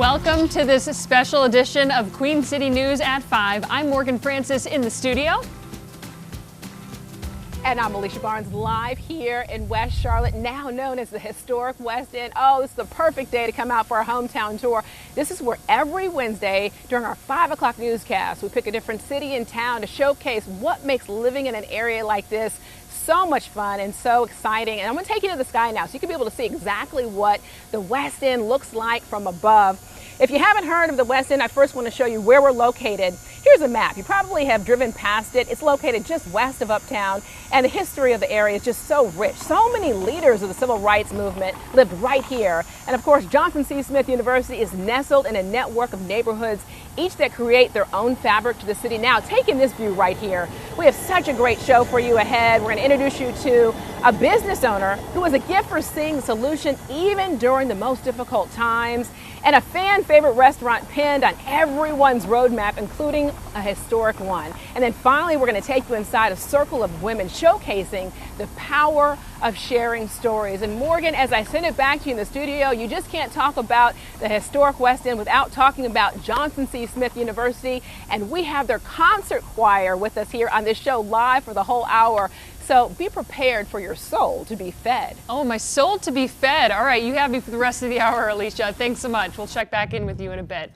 Welcome to this special edition of Queen City News at 5. I'm Morgan Francis in the studio. And I'm Alicia Barnes, live here in West Charlotte, now known as the historic West End. Oh, this is the perfect day to come out for our hometown tour. This is where every Wednesday during our 5 o'clock newscast, we pick a different city and town to showcase what makes living in an area like this so much fun and so exciting. And I'm going to take you to the sky now so you can be able to see exactly what the West End looks like from above. If you haven't heard of the West End, I first want to show you where we're located. Here's a map. You probably have driven past it. It's located just west of Uptown, and the history of the area is just so rich. So many leaders of the civil rights movement lived right here. And of course, Johnson C. Smith University is nestled in a network of neighborhoods, each that create their own fabric to the city. Now, taking this view right here, we have such a great show for you ahead. We're going to introduce you to a business owner who has a gift for seeing the solution even during the most difficult times, and a fan favorite restaurant pinned on everyone's roadmap, including a historic one. And then finally, we're going to take you inside a circle of women showcasing the power of sharing stories. And Morgan, as I send it back to you in the studio, you just can't talk about the historic West End without talking about Johnson C. Smith University. And we have their concert choir with us here on this show live for the whole hour. So be prepared for your soul to be fed. Oh, my soul to be fed. All right, you have me for the rest of the hour, Alicia. Thanks so much. We'll check back in with you in a bit.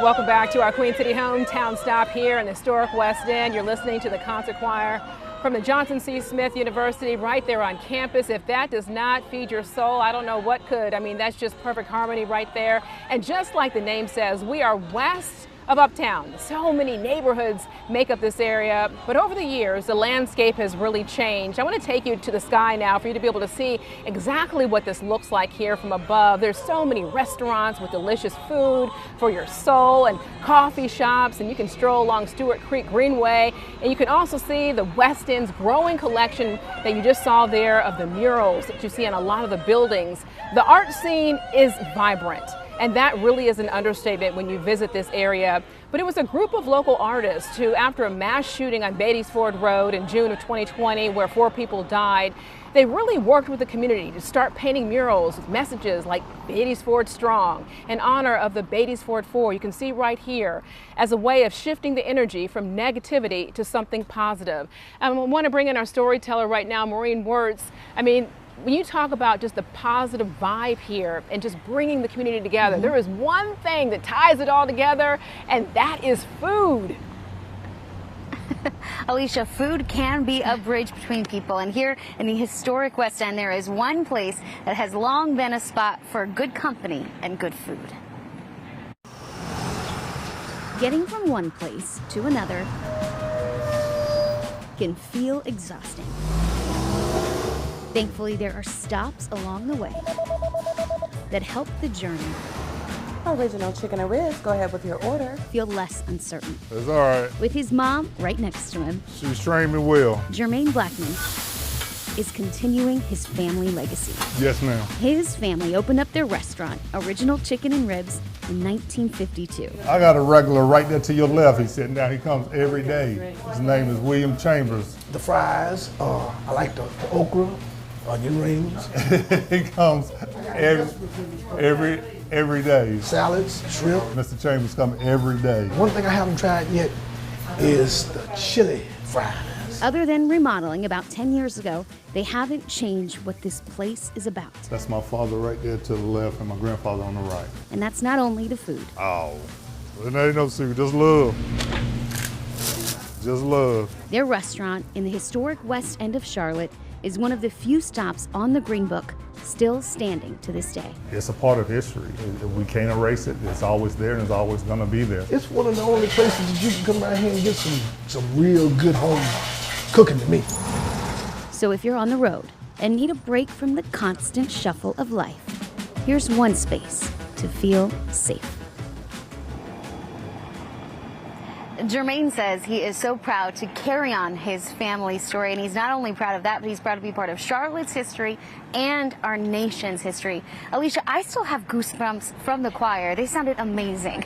Welcome back to our Queen City hometown stop here in the historic West End. You're listening to the concert choir from the Johnson C. Smith University right there on campus. If that does not feed your soul, I don't know what could. I mean, that's just perfect harmony right there. And just like the name says, we are west of Uptown. So many neighborhoods make up this area, but over the years, the landscape has really changed. I want to take you to the sky now for you to be able to see exactly what this looks like here from above. There's so many restaurants with delicious food for your soul and coffee shops, and you can stroll along Stewart Creek Greenway, and you can also see the West End's growing collection that you just saw there of the murals that you see on a lot of the buildings. The art scene is vibrant. And that really is an understatement when you visit this area. But it was a group of local artists who, after a mass shooting on Beatties Ford Road in June of 2020, where 4 people died, they really worked with the community to start painting murals with messages like Beatties Ford Strong, in honor of the Beatties Ford 4, you can see right here, as a way of shifting the energy from negativity to something positive. I want to bring in our storyteller right now, Maureen Wirtz. I mean, when you talk about just the positive vibe here and just bringing the community together, there is one thing that ties it all together, and that is food. Alicia, food can be a bridge between people, and here in the historic West End, there is one place that has long been a spot for good company and good food. Getting from one place to another can feel exhausting. Thankfully, there are stops along the way that help the journey. Original chicken and ribs. Go ahead with your order. Feel less uncertain. It's all right. With his mom right next to him, She's trained me well. Jermaine Blackman is continuing his family legacy. Yes, ma'am. His family opened up their restaurant, Original Chicken and Ribs, in 1952. I got a regular right there to your left. He's sitting down. He comes every day. His name is William Chambers. The fries, I like the okra, onion rings. He comes every day. Salads, shrimp. Mr. Chambers comes every day. One thing I haven't tried yet is the chili fries. Other than remodeling about 10 years ago, they haven't changed what this place is about. That's my father right there to the left and my grandfather on the right. And that's not only the food. Oh, well, there ain't no secret. Just love. Just love. Their restaurant in the historic West End of Charlotte is one of the few stops on the Green Book still standing to this day. It's a part of history. We can't erase it. It's always there and it's always gonna be there. It's one of the only places that you can come out here and get some real good home cooking to me. So if you're on the road and need a break from the constant shuffle of life, here's one space to feel safe. Jermaine says he is so proud to carry on his family story, and he's not only proud of that, but he's proud to be part of Charlotte's history and our nation's history. Alicia, I still have goosebumps from the choir. They sounded amazing.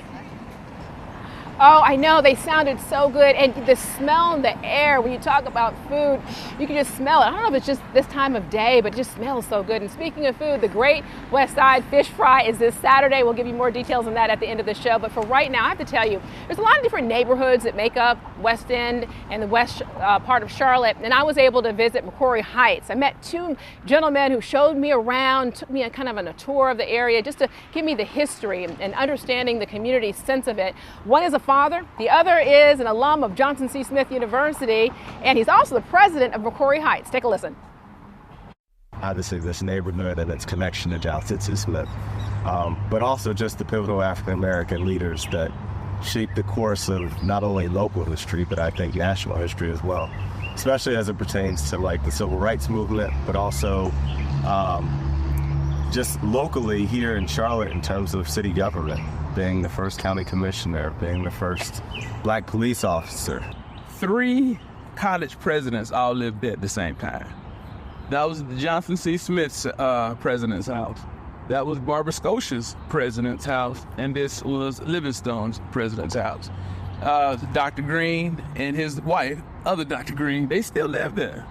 Oh, I know, they sounded so good, and the smell in the air, when you talk about food, you can just smell it. I don't know if it's just this time of day, but it just smells so good. And speaking of food, the Great West Side Fish Fry is this Saturday. We'll give you more details on that at the end of the show, but for right now, I have to tell you, there's a lot of different neighborhoods that make up West End and the west part of Charlotte, and I was able to visit McCrory Heights. I met two gentlemen who showed me around, took me on kind of on a tour of the area just to give me the history and understanding the community sense of it. One is a father, the other is an alum of Johnson C. Smith University, and he's also the president of McCrory Heights. Take a listen. Obviously, this neighborhood and its connection to Johnson C. Smith, but also just the pivotal African-American leaders that shaped the course of not only local history, but I think national history as well, especially as it pertains to like the civil rights movement, but also just locally here in Charlotte in terms of city government, being the first county commissioner, being the first black police officer. 3 college presidents all lived there at the same time. That was Johnson C. Smith's president's house. That was Barbara Scotia's president's house, and this was Livingstone's president's house. Dr. Green and his wife, other Dr. Green, they still live there.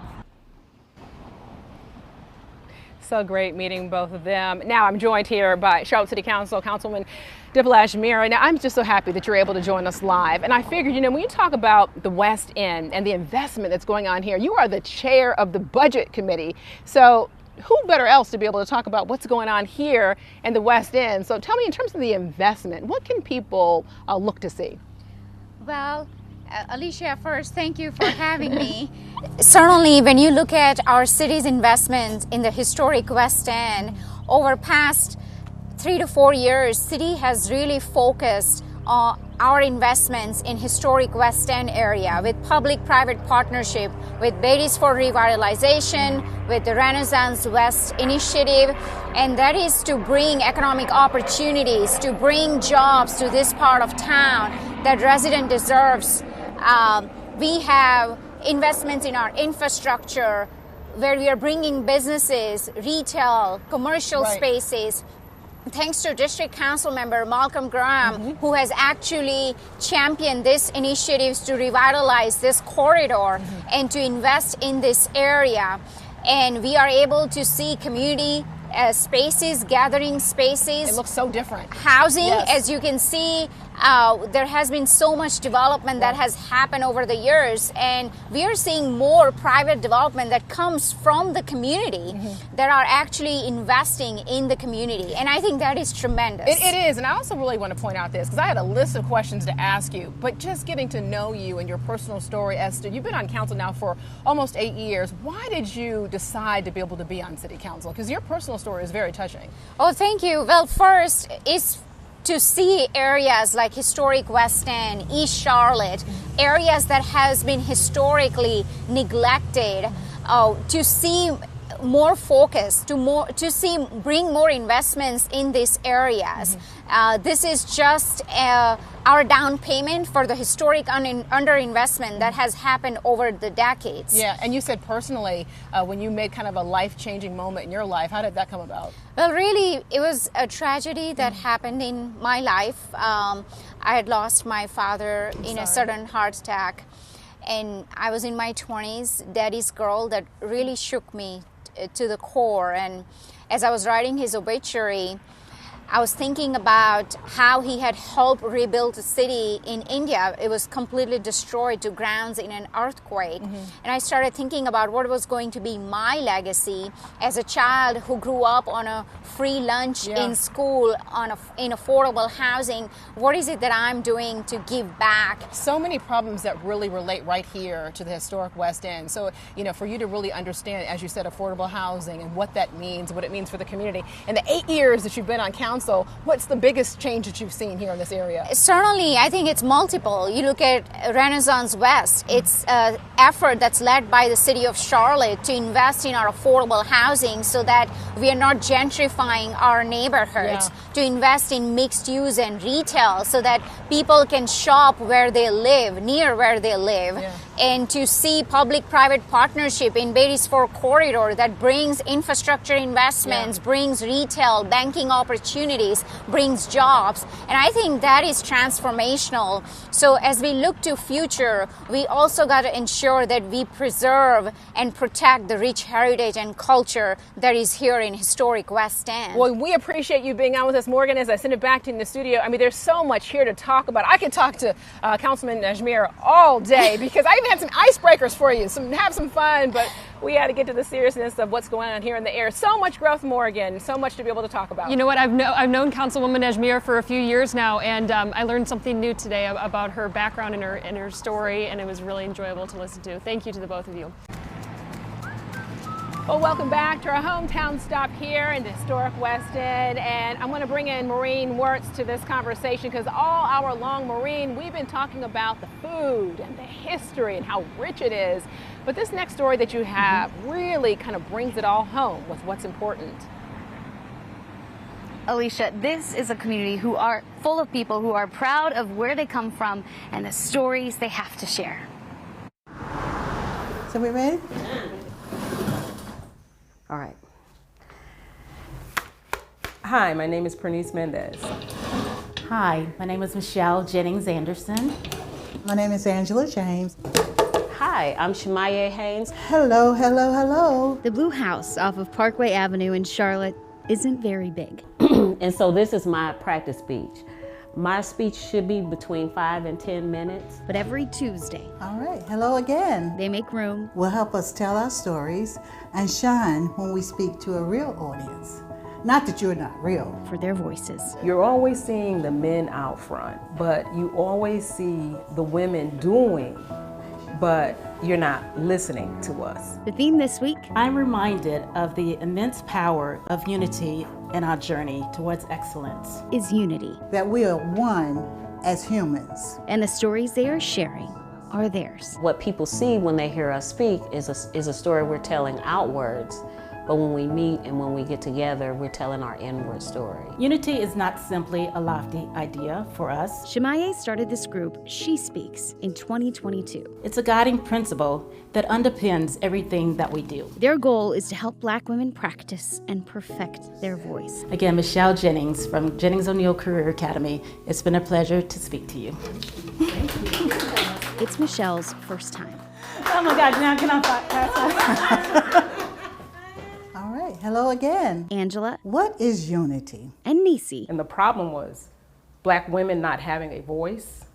So great meeting both of them. Now I'm joined here by Charlotte City Council, Councilwoman Diblash Mira. Now I'm just so happy that you're able to join us live. And I figured, you know, when you talk about the West End and the investment that's going on here, you are the chair of the Budget Committee. So who better else to be able to talk about what's going on here in the West End? So tell me, in terms of the investment, what can people look to see? Well, Alicia, first, thank you for having me. Certainly, when you look at our city's investments in the historic West End, over past 3 to 4 years, city has really focused on our investments in historic West End area with public-private partnership, with Beatties for Revitalization, with the Renaissance West initiative, and that is to bring economic opportunities, to bring jobs to this part of town that resident deserves. We have investments in our infrastructure where we are bringing businesses, retail, commercial spaces. Thanks to District Council member Malcolm Graham, who has actually championed this initiatives to revitalize this corridor and to invest in this area. And we are able to see community spaces, gathering spaces. It looks so different. Housing, as you can see, there has been so much development that has happened over the years, and we are seeing more private development that comes from the community that are actually investing in the community, and I think that is tremendous. It is, and I also really want to point out this, because I had a list of questions to ask you, but just getting to know you and your personal story, Esther, you've been on council now for almost 8 years. Why did you decide to be able to be on city council? Because your personal story is very touching. Oh, thank you. Well, first, it's to see areas like historic West End, East Charlotte, areas that has been historically neglected, to see more focus, to bring more investments in these areas. This is just our down payment for the historic underinvestment that has happened over the decades. Yeah, and you said personally, when you made kind of a life-changing moment in your life, how did that come about? Well, really, it was a tragedy that happened in my life. I had lost my father in a sudden heart attack, and I was in my 20s, daddy's girl, that really shook me to the core. And as I was writing his obituary, I was thinking about how he had helped rebuild the city in India. It was completely destroyed to grounds in an earthquake. And I started thinking about what was going to be my legacy as a child who grew up on a free lunch in school, in affordable housing. What is it that I'm doing to give back? So many problems that really relate right here to the historic West End. So, you know, for you to really understand, as you said, affordable housing and what that means, what it means for the community. In the 8 years that you've been on council, council, what's the biggest change that you've seen here in this area? Certainly, I think it's multiple. You look at Renaissance West, it's an effort that's led by the city of Charlotte to invest in our affordable housing so that we are not gentrifying our neighborhoods, to invest in mixed use and retail so that people can shop where they live, near where they live, and to see public-private partnership in Beatties Ford Corridor that brings infrastructure investments, brings retail, banking opportunities, brings jobs. And I think that is transformational. So as we look to future, we also got to ensure that we preserve and protect the rich heritage and culture that is here in historic West End. Well, we appreciate you being on with us, Morgan, as I send it back to you in the studio. I mean, there's so much here to talk about. I could talk to Councilman Najmir all day because I even had some icebreakers for you, have some fun, but we had to get to the seriousness of what's going on here in the air. So much growth, Morgan, so much to be able to talk about. You know what, I've known Councilwoman Najmir for a few years now, and I learned something new today about her background and her story, and it was really enjoyable to listen to. Thank you to the both of you. Well, welcome back to our hometown stop here in the historic West End, and I'm going to bring in Maureen Wirtz to this conversation because all hour long, Maureen, we've been talking about the food and the history and how rich it is, but this next story that you have really kind of brings it all home with what's important. Alicia, this is a community who are full of people who are proud of where they come from and the stories they have to share. So we ready? All right. Hi, my name is Pernice Mendez. Hi, my name is Michelle Jennings Anderson. My name is Angela James. Hi, I'm Shemaye Haynes. Hello, hello, hello. The Blue House off of Parkway Avenue in Charlotte isn't very big. And so this is my practice speech. My speech should be between 5 and 10 minutes. But every Tuesday. All right, hello again. They make room. Will help us tell our stories and shine when we speak to a real audience. Not that you're not real. For their voices. You're always seeing the men out front, but you always see the women doing, but you're not listening to us. The theme this week? I'm reminded of the immense power of unity in our journey towards excellence. Is unity. That we are one as humans. And the stories they are sharing are theirs. What people see when they hear us speak is a story we're telling outwards. But when we meet and when we get together, we're telling our inward story. Unity is not simply a lofty idea for us. Shemaye started this group, She Speaks, in 2022. It's a guiding principle that underpins everything that we do. Their goal is to help Black women practice and perfect their voice. Again, Michelle Jennings from Jennings O'Neill Career Academy. It's been a pleasure to speak to you. Thank you. It's Michelle's first time. Oh my God, now can I pass? All right, hello again. Angela. What is unity? And Nisi. And the problem was Black women not having a voice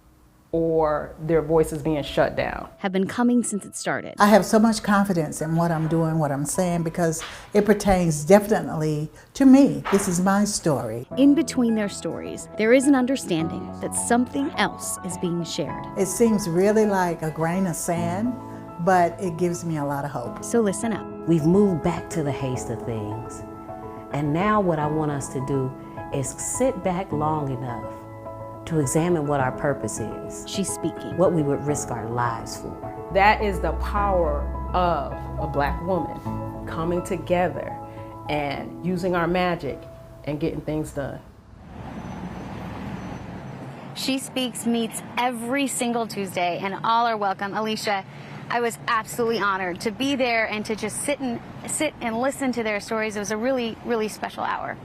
or their voices being shut down. Have been coming since it started. I have so much confidence in what I'm doing, what I'm saying, because it pertains definitely to me. This is my story. In between their stories, there is an understanding that something else is being shared. It seems really like a grain of sand, but it gives me a lot of hope. So listen up. We've moved back to the haste of things. And now what I want us to do is sit back long enough to examine what our purpose is. She's speaking. What we would risk our lives for. That is the power of a Black woman coming together and using our magic and getting things done. She Speaks meets every single Tuesday, and all are welcome. Alicia, I was absolutely honored to be there and to just sit and listen to their stories. It was a really, really special hour.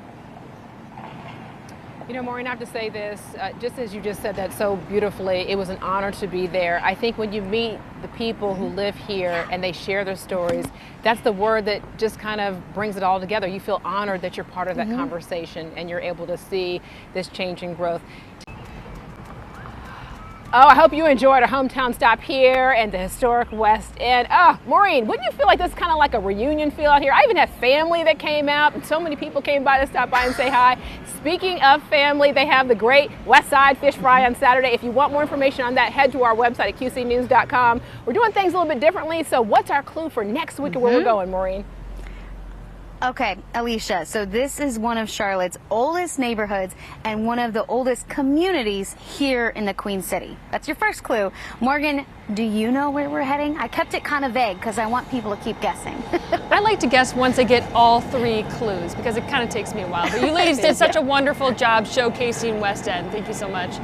You know, Maureen, I have to say this, just as you just said that so beautifully, it was an honor to be there. I think when you meet the people who live here and they share their stories, that's the word that just kind of brings it all together. You feel honored that you're part of that conversation and you're able to see this change and growth. Oh, I hope you enjoyed our hometown stop here in the historic West End. Oh, Maureen, wouldn't you feel like this is kind of like a reunion feel out here? I even had family that came out, and so many people came by to stop by and say hi. Speaking of family, they have the great West Side Fish Fry on Saturday. If you want more information on that, head to our website at qcnews.com. We're doing things a little bit differently, so what's our clue for next week and where we're going, Maureen? Okay, Alicia, so this is one of Charlotte's oldest neighborhoods and one of the oldest communities here in the Queen City. That's your first clue. Morgan, do you know where we're heading? I kept it kind of vague because I want people to keep guessing. I like to guess once I get all 3 clues because it kind of takes me a while. But you ladies did such a wonderful job showcasing West End. Thank you so much.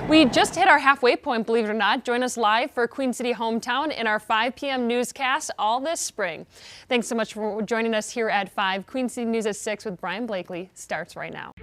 We just hit our halfway point, believe it or not. Join us live for Queen City Hometown in our 5 p.m. newscast all this spring. Thanks so much for joining us here at 5. Queen City News at 6 with Brian Blakely starts right now.